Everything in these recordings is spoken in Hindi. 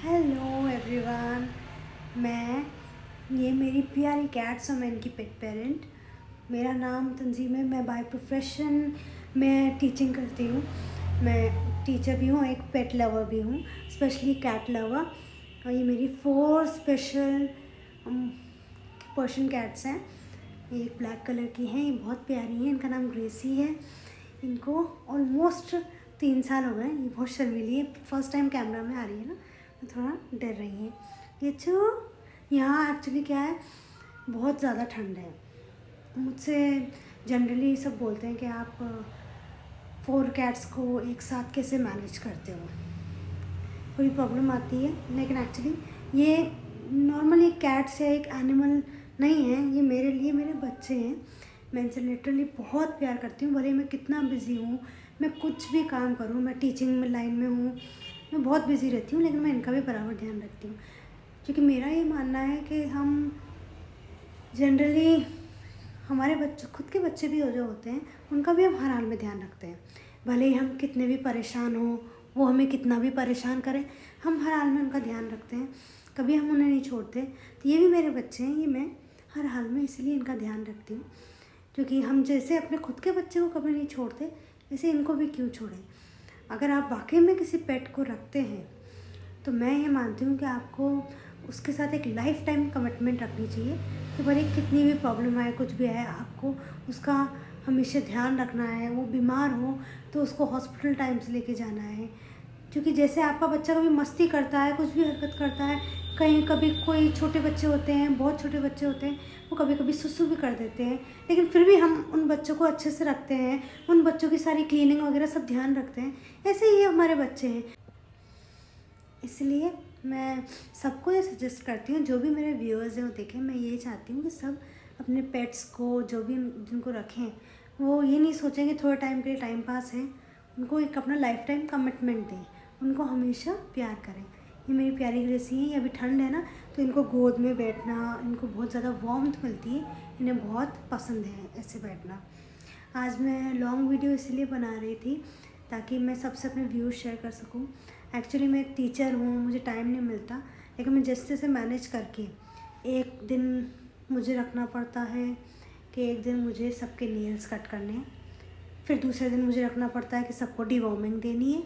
Hello everyone. मैं ये मेरी प्यारी कैट्स और मैं इनकी पेट पेरेंट। मेरा नाम तंजीम है। मैं बाय प्रोफेशन मैं टीचिंग करती हूँ। मैं टीचर भी हूँ, एक पेट लवर भी हूँ, स्पेशली कैट लवर। और ये मेरी 4 स्पेशल पर्शियन कैट्स हैं। ये एक ब्लैक कलर की हैं, ये बहुत प्यारी हैं। इनका नाम ग्रेसी है। इनको ऑलमोस्ट 3 साल हो गए। ये बहुत शर्मीली है, फर्स्ट टाइम कैमरा में आ रही है ना, तो थोड़ा डर रही है। ये यहाँ एक्चुअली क्या है, बहुत ज़्यादा ठंड है। मुझसे जनरली सब बोलते हैं कि आप 4 कैट्स को एक साथ कैसे मैनेज करते हो, थोड़ी प्रॉब्लम आती है। लेकिन एक्चुअली ये नॉर्मली एक कैट्स या एक एनिमल नहीं है, ये मेरे लिए मेरे बच्चे हैं। मैं इनसे लिटरली बहुत प्यार करती हूँ। भले मैं कितना बिज़ी हूँ, मैं कुछ भी काम करूँ, मैं टीचिंग में लाइन में हूँ, मैं बहुत बिज़ी रहती हूँ, लेकिन मैं इनका भी बराबर ध्यान रखती हूँ। क्योंकि मेरा ये मानना है कि हम जनरली हमारे बच्चे, खुद के बच्चे भी जो होते हैं, उनका भी हम हर हाल में ध्यान रखते हैं। भले ही हम कितने भी परेशान हों, वो हमें कितना भी परेशान करें, हम हर हाल में उनका ध्यान रखते हैं, कभी हम उन्हें नहीं छोड़ते। तो ये भी मेरे बच्चे हैं, ये मैं हर हाल में इसलिए इनका ध्यान रखती हूँ। क्योंकि हम जैसे अपने खुद के बच्चे को कभी नहीं छोड़ते, वैसे इनको भी क्यों छोड़ें। अगर आप वाकई में किसी पेट को रखते हैं, तो मैं ये मानती हूँ कि आपको उसके साथ एक लाइफ टाइम कमिटमेंट रखनी चाहिए कि भले कितनी भी प्रॉब्लम आए, कुछ भी आए, आपको उसका हमेशा ध्यान रखना है। वो बीमार हो तो उसको हॉस्पिटल टाइम से लेके जाना है। क्योंकि जैसे आपका बच्चा कभी मस्ती करता है, कुछ भी हरकत करता है, कहीं कभी कोई छोटे बच्चे होते हैं, बहुत छोटे बच्चे होते हैं, वो कभी कभी सुसु भी कर देते हैं, लेकिन फिर भी हम उन बच्चों को अच्छे से रखते हैं, उन बच्चों की सारी क्लीनिंग वगैरह सब ध्यान रखते हैं। ऐसे ही हमारे बच्चे हैं। इसलिए मैं सबको ये सजेस्ट करती हूँ, जो भी मेरे व्यूअर्स हैं वो देखें। मैं ये चाहती हूँ कि सब अपने पेट्स को, जो भी जिनको रखें, वो ये नहीं सोचें कि थोड़े टाइम के लिए टाइम पास है, उनको एक अपना लाइफ टाइम कमिटमेंट दें, उनको हमेशा प्यार करें। ये मेरी प्यारी ग्रेसी है। ये अभी ठंड है ना, तो इनको गोद में बैठना, इनको बहुत ज़्यादा वार्मथ मिलती है, इन्हें बहुत पसंद है ऐसे बैठना। आज मैं लॉन्ग वीडियो इसलिए बना रही थी ताकि मैं सबसे अपने व्यूज़ शेयर कर सकूं। एक्चुअली मैं एक टीचर हूँ, मुझे टाइम नहीं मिलता, लेकिन मैं जैसे से मैनेज करके एक दिन मुझे रखना पड़ता है कि एक दिन मुझे सबके नेल्स कट करने हैं, फिर दूसरे दिन मुझे रखना पड़ता है कि सबको डिवॉर्मिंग देनी है,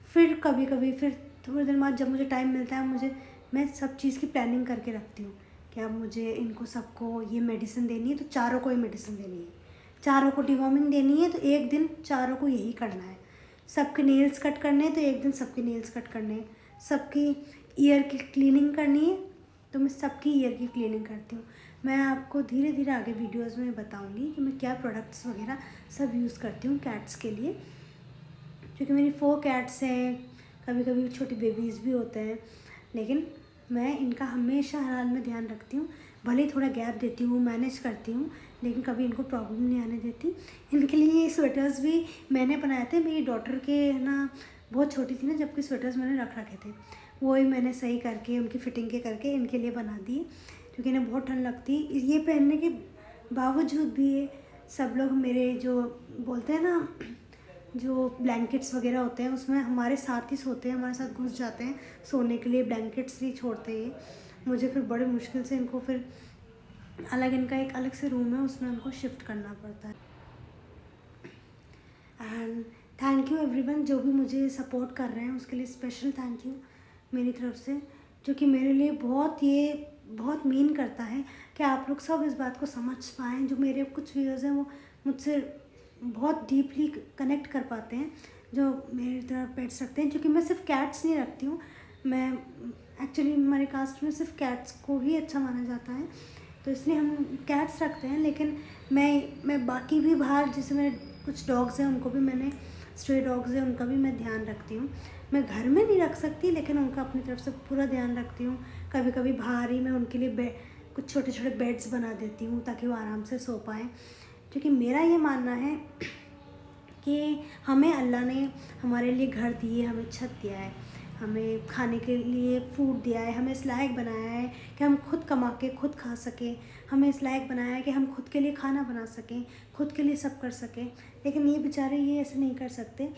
फिर कभी कभी फिर थोड़े दिन बाद जब मुझे टाइम मिलता है, मैं सब चीज़ की प्लानिंग करके रखती हूँ कि अब मुझे इनको सबको ये मेडिसिन देनी है, तो चारों को ये मेडिसिन देनी है, चारों को डिवॉर्मिंग देनी है, तो एक दिन चारों को यही करना है। सबके नेल्स कट करने हैं, तो एक दिन सबके नेल्स कट करने हैं। सबकी ईयर की क्लीनिंग करनी है, तो मैं सबकी ईयर की क्लीनिंग करती हूँ। मैं आपको धीरे धीरे आगे वीडियोस में बताऊँगी कि मैं क्या प्रोडक्ट्स वगैरह सब यूज़ करती हूँ कैट्स के लिए। क्योंकि मेरी 4 कैट्स हैं, कभी कभी छोटे बेबीज़ भी होते हैं, लेकिन मैं इनका हमेशा हर हाल में ध्यान रखती हूँ। भले ही थोड़ा गैप देती हूँ, मैनेज करती हूँ, लेकिन कभी इनको प्रॉब्लम नहीं आने देती। इनके लिए ये स्वेटर्स भी मैंने बनाए थे। मेरी डॉटर के ना बहुत छोटी थी ना, जबकि स्वेटर्स मैंने रख रखे थे, वो ही मैंने सही करके उनकी फ़िटिंग के करके इनके लिए बना दिए, क्योंकि इन्हें बहुत ठंड लगती है। ये पहनने के बावजूद भी ये सब लोग मेरे जो बोलते हैं ना, जो ब्लैंकेट्स वगैरह होते हैं उसमें हमारे साथ ही सोते हैं, हमारे साथ घुस जाते हैं सोने के लिए, ब्लैंकेट्स नहीं छोड़ते हैं। मुझे फिर बड़े मुश्किल से इनको फिर अलग, इनका एक अलग से रूम है, उसमें उनको शिफ्ट करना पड़ता है। एंड थैंक यू एवरीवन, जो भी मुझे सपोर्ट कर रहे हैं उसके लिए स्पेशल थैंक यू मेरी तरफ से, जो कि मेरे लिए बहुत मीन करता है कि आप लोग सब इस बात को समझ पाएँ। जो मेरे कुछ व्यूअर्स हैं वो मुझसे बहुत डीपली कनेक्ट कर पाते हैं, जो मेरी तरह पेट्स रखते हैं। क्योंकि मैं सिर्फ कैट्स नहीं रखती हूँ, मैं एक्चुअली हमारे कास्ट में सिर्फ कैट्स को ही अच्छा माना जाता है, तो इसलिए हम कैट्स रखते हैं। लेकिन मैं बाकी भी बाहर, जैसे मेरे कुछ डॉग्स हैं, उनको भी मैंने, स्ट्रे डॉग्स हैं, उनका भी मैं ध्यान रखती हूँ। मैं घर में नहीं रख सकती, लेकिन उनका अपनी तरफ से पूरा ध्यान रखती हूँ। कभी कभी बाहर ही मैं उनके लिए कुछ छोटे छोटे बेड्स बना देती हूँ ताकि वो आराम से सो पाएँ। क्योंकि मेरा ये मानना है कि हमें अल्लाह ने हमारे लिए घर दिए, हमें छत दिया है, हमें खाने के लिए फूड दिया है, हमें इस लायक बनाया है कि हम खुद कमा के खुद खा सकें, हमें इस लायक बनाया है कि हम खुद के लिए खाना बना सकें, खुद के लिए सब कर सकें। लेकिन ये बेचारे ये ऐसे नहीं कर सकते।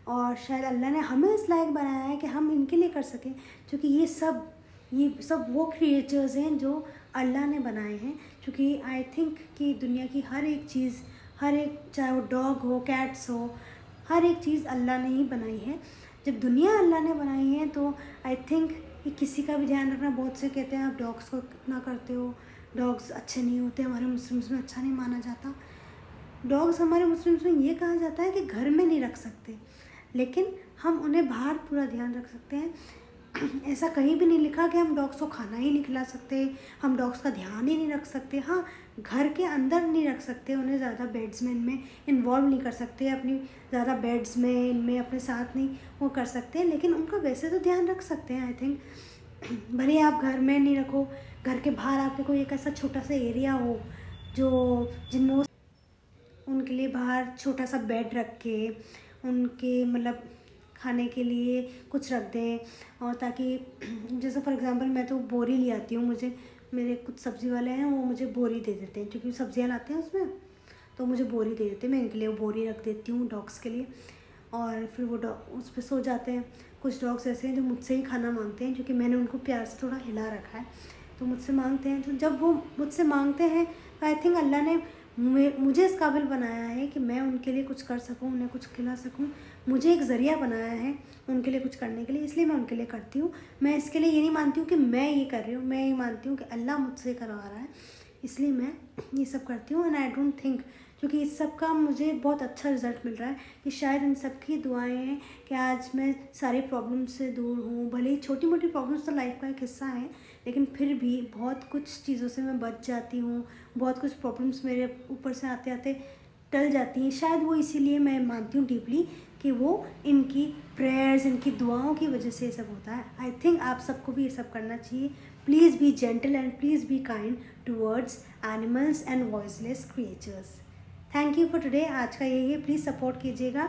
और शायद अल्लाह ने हमें इस लायक बनाया है कि हम इनके लिए कर सकें, क्योंकि ये सब वो क्रिएचर्स हैं जो अल्लाह ने बनाए हैं। क्योंकि आई थिंक कि दुनिया की हर एक चीज़, हर एक, चाहे वो डॉग हो, कैट्स हो, हर एक चीज़ अल्लाह ने ही बनाई है। जब दुनिया अल्लाह ने बनाई है तो आई थिंक कि किसी का भी ध्यान रखना। बहुत से कहते हैं आप डॉग्स को कितना करते हो, डॉग्स अच्छे नहीं होते, हमारे मुस्लिम्स में अच्छा नहीं माना जाता। डॉग्स हमारे मुस्लिम्स में ये कहा जाता है कि घर में नहीं रख सकते, लेकिन हम उन्हें बाहर पूरा ध्यान रख सकते हैं। ऐसा कहीं भी नहीं लिखा कि हम डॉग्स को खाना ही नहीं खिला सकते, हम डॉग्स का ध्यान ही नहीं रख सकते। हाँ, घर के अंदर नहीं रख सकते, उन्हें ज़्यादा बेड्स में इनमें इन्वॉल्व नहीं कर सकते, अपनी ज़्यादा बेड्स में इनमें अपने साथ नहीं वो कर सकते, लेकिन उनका वैसे तो ध्यान रख सकते हैं आई थिंक। भले आप घर में नहीं रखो, घर के बाहर आपके कोई एक ऐसा छोटा सा एरिया हो जो जिनमें वो उनके लिए बाहर छोटा सा बेड रख के उनके मतलब खाने के लिए कुछ रख दें। और ताकि जैसे फॉर एग्ज़ाम्पल मैं तो बोरी ले आती हूँ, मुझे मेरे कुछ सब्ज़ी वाले हैं वो मुझे बोरी दे देते हैं, क्योंकि सब्ज़ियाँ लाते हैं उसमें, तो मुझे बोरी दे देते हैं। मैं इनके लिए वो बोरी रख देती हूँ डॉग्स के लिए, और फिर वो डॉग उस पर सो जाते हैं। कुछ डॉग्स ऐसे हैं जो मुझसे ही खाना मांगते हैं, क्योंकि मैंने उनको प्यार से थोड़ा हिला रखा है, तो मुझसे मांगते हैं। तो जब वो मुझसे मांगते हैं तो आई थिंक अल्लाह ने मुझे इस काबिल बनाया है कि मैं उनके लिए कुछ कर सकूँ, उन्हें कुछ खिला सकूँ। मुझे एक ज़रिया बनाया है उनके लिए कुछ करने के लिए, इसलिए मैं उनके लिए करती हूँ। मैं इसके लिए ये नहीं मानती हूँ कि मैं ये कर रही हूँ, मैं ये मानती हूँ कि अल्लाह मुझसे करवा रहा है, इसलिए मैं ये सब करती हूँ। एंड आई डोंट थिंक, क्योंकि इस सब का मुझे बहुत अच्छा रिज़ल्ट मिल रहा है कि शायद इन सब की दुआएं हैं कि आज मैं सारी प्रॉब्लम से दूर हूँ। भले ही छोटी मोटी प्रॉब्लम्स तो लाइफ का एक हिस्सा है, लेकिन फिर भी बहुत कुछ चीज़ों से मैं बच जाती हूँ, बहुत कुछ प्रॉब्लम्स मेरे ऊपर से आते आते टल जाती हैं। शायद वो इसीलिए मैं मानती हूँ डीपली कि वो इनकी प्रेयर्स, इनकी दुआओं की वजह से ये सब होता है। आई थिंक आप सबको भी ये सब करना चाहिए। Please be gentle and please be kind towards animals and voiceless creatures. Thank you for today. आज का यही है, प्लीज़ सपोर्ट कीजिएगा।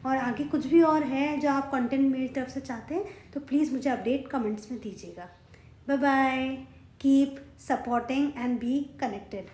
और आगे कुछ भी और है जो आप कंटेंट मेरी तरफ से चाहते हैं तो प्लीज़ मुझे अपडेट कमेंट्स में दीजिएगा। Bye bye, keep supporting and be connected.